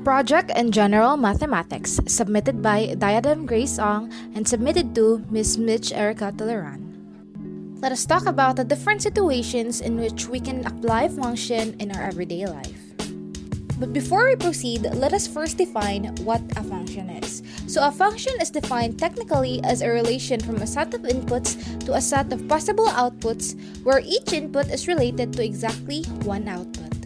Project in General Mathematics, submitted by Diadem Grace Ong and submitted to Ms. Mitch Erica Toleran. Let us talk about the different situations in which we can apply function in our everyday life. But before we proceed, let us first define what a function is. So a function is defined technically as a relation from a set of inputs to a set of possible outputs where each input is related to exactly one output.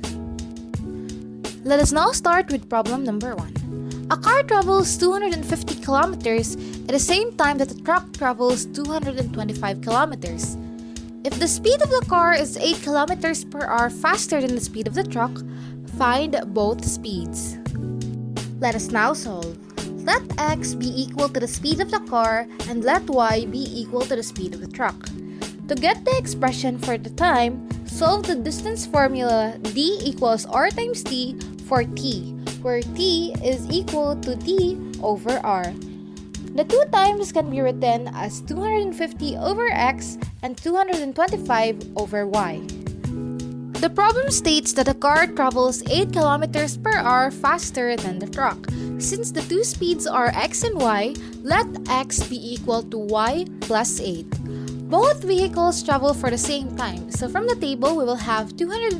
Let us now start with problem number 1. A car travels 250 kilometers at the same time that a truck travels 225 kilometers. If the speed of the car is 8 kilometers per hour faster than the speed of the truck, find both speeds. Let us now solve. Let x be equal to the speed of the car and let y be equal to the speed of the truck. To get the expression for the time, solve the distance formula d equals r times t for t, where t is equal to d over r. The two times can be written as 250 over x and 225 over y. The problem states that a car travels 8 kilometers per hour faster than the truck. Since the two speeds are x and y, let x be equal to y plus 8. Both vehicles travel for the same time, so from the table we will have 250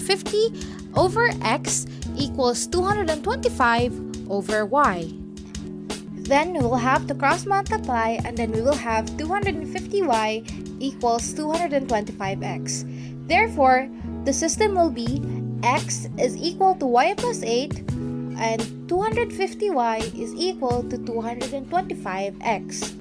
over x equals 225 over y. Then we will have to cross multiply and then we will have 250y equals 225x. Therefore, the system will be x is equal to y plus 8 and 250y is equal to 225x.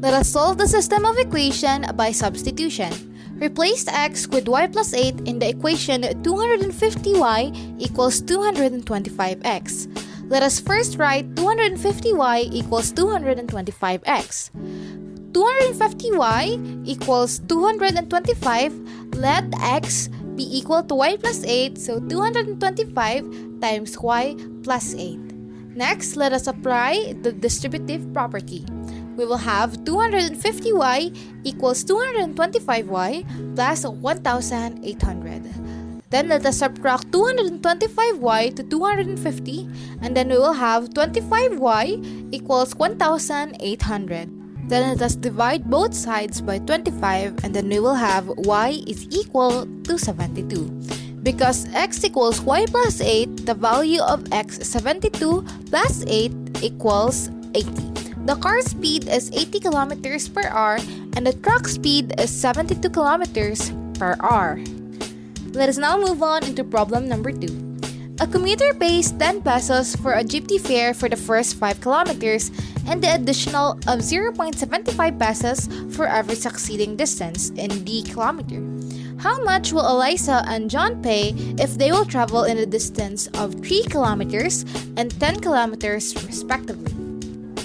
Let us solve the system of equation by substitution. Replace x with y plus 8 in the equation 250y equals 225x. Let us first write 250y equals 225x. 250y equals 225. Let x be equal to y plus 8, so 225 times y plus 8. Next, let us apply the distributive property. We will have 250y equals 225y plus 1,800. Then let us subtract 225y to 250 and then we will have 25y equals 1,800. Then let us divide both sides by 25 and then we will have y is equal to 72. Because x equals y plus 8, the value of x is 72 plus 8 equals 80. The car speed is 80 kilometers per hour and the truck speed is 72 kilometers per hour. Let us now move on into problem number 2. A commuter pays 10 pesos for a jeepney fare for the first 5 kilometers and the additional of 0.75 pesos for every succeeding distance in d kilometer. How much will Eliza and John pay if they will travel in a distance of 3 kilometers and 10 kilometers respectively?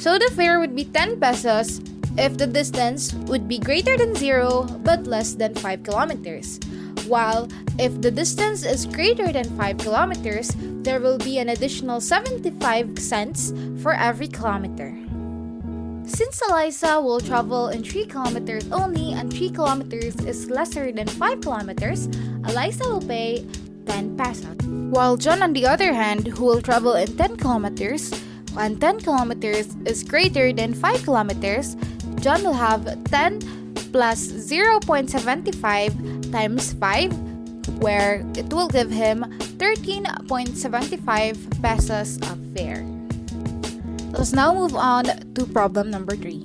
So the fare would be 10 pesos if the distance would be greater than 0 but less than 5 kilometers. While if the distance is greater than 5 kilometers, there will be an additional 75 cents for every kilometer. Since Eliza will travel in 3 kilometers only and 3 kilometers is lesser than 5 kilometers, Eliza will pay 10 pesos. While John, on the other hand, who will travel in 10 kilometers, and 10 kilometers is greater than 5 kilometers, John will have 10 plus 0.75 times 5, where it will give him 13.75 pesos of fare. Let us now move on to problem number 3.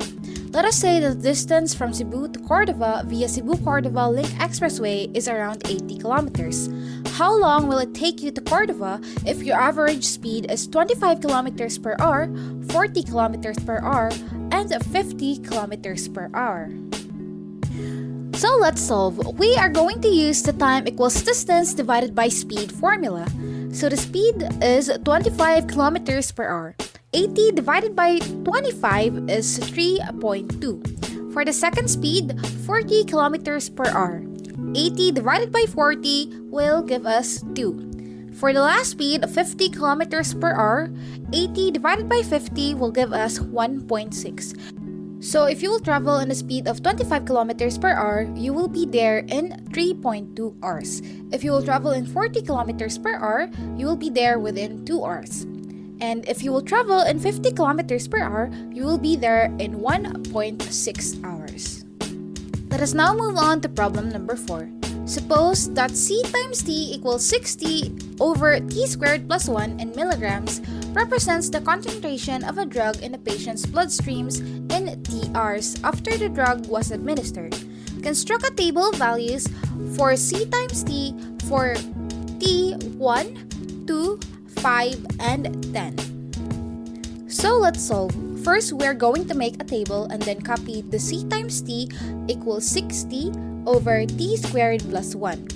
Let us say that the distance from Cebu to Cordova via Cebu-Cordova Link Expressway is around 80 kilometers. How long will it take you to Cordova if your average speed is 25 kilometers per hour, 40 kilometers per hour, and 50 kilometers per hour? So let's solve. We are going to use the time equals distance divided by speed formula. So the speed is 25 kilometers per hour. 80 divided by 25 is 3.2. For the second speed, 40 kilometers per hour. 80 divided by 40 will give us 2. For the last speed, 50 kilometers per hour, 80 divided by 50 will give us 1.6. So if you will travel in a speed of 25 kilometers per hour, you will be there in 3.2 hours. If you will travel in 40 kilometers per hour, you will be there within 2 hours. And if you will travel in 50 kilometers per hour, you will be there in 1.6 hours. Let us now move on to problem number 4. Suppose that C times T equals 60 over T squared plus 1 in milligrams represents the concentration of a drug in a patient's bloodstreams in T hours after the drug was administered. Construct a table of values for C times T for T 1, 2, 5, and 10. So let's solve. First, we're going to make a table and then copy the C times T equals 60 over T squared plus 1.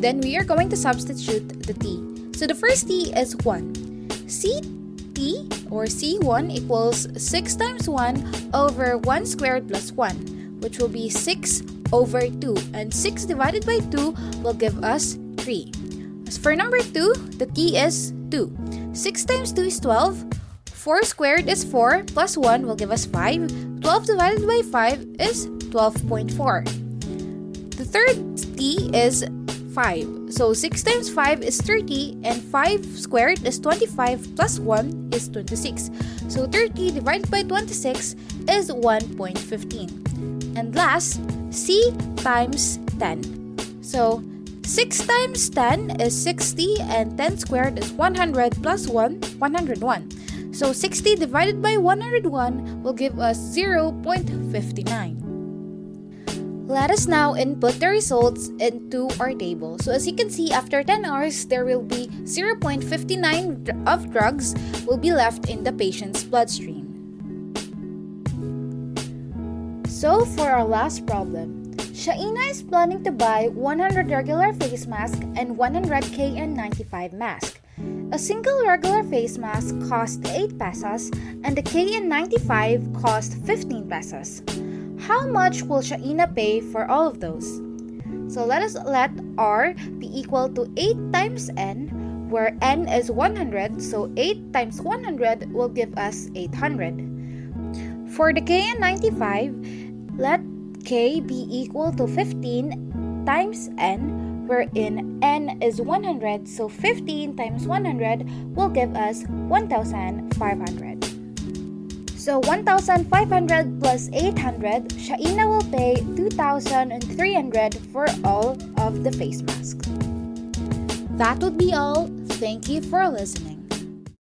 Then we are going to substitute the T. So the first T is 1. Ct or C1 equals 6 times 1 over 1 squared plus 1, which will be 6 over 2. And 6 divided by 2 will give us 3. As for number 2, the T is 2. 6 times 2 is 12. 4 squared is 4 plus 1 will give us 5. 12 divided by 5 is 12.4. The third T is 5. So 6 times 5 is 30 and 5 squared is 25 plus 1 is 26. So 30 divided by 26 is 1.15. And last, C times 10. So 6 times 10 is 60 and 10 squared is 100 plus 1, 101. So 60 divided by 101 will give us 0.59. Let us now input the results into our table. So as you can see, after 10 hours, there will be 0.59 of drugs will be left in the patient's bloodstream. So for our last problem, Shaina is planning to buy 100 regular face masks and 100 KN95 mask. A single regular face mask cost 8 pesos and the KN95 cost 15 pesos. How much will Shaina pay for all of those? So let us let R be equal to 8 times N, where N is 100, so 8 times 100 will give us 800. For the KN95, let K be equal to 15 times N, wherein N is 100, so 15 times 100 will give us 1,500. So 1,500 plus 800, Shaina will pay 2,300 for all of the face masks. That would be all. Thank you for listening.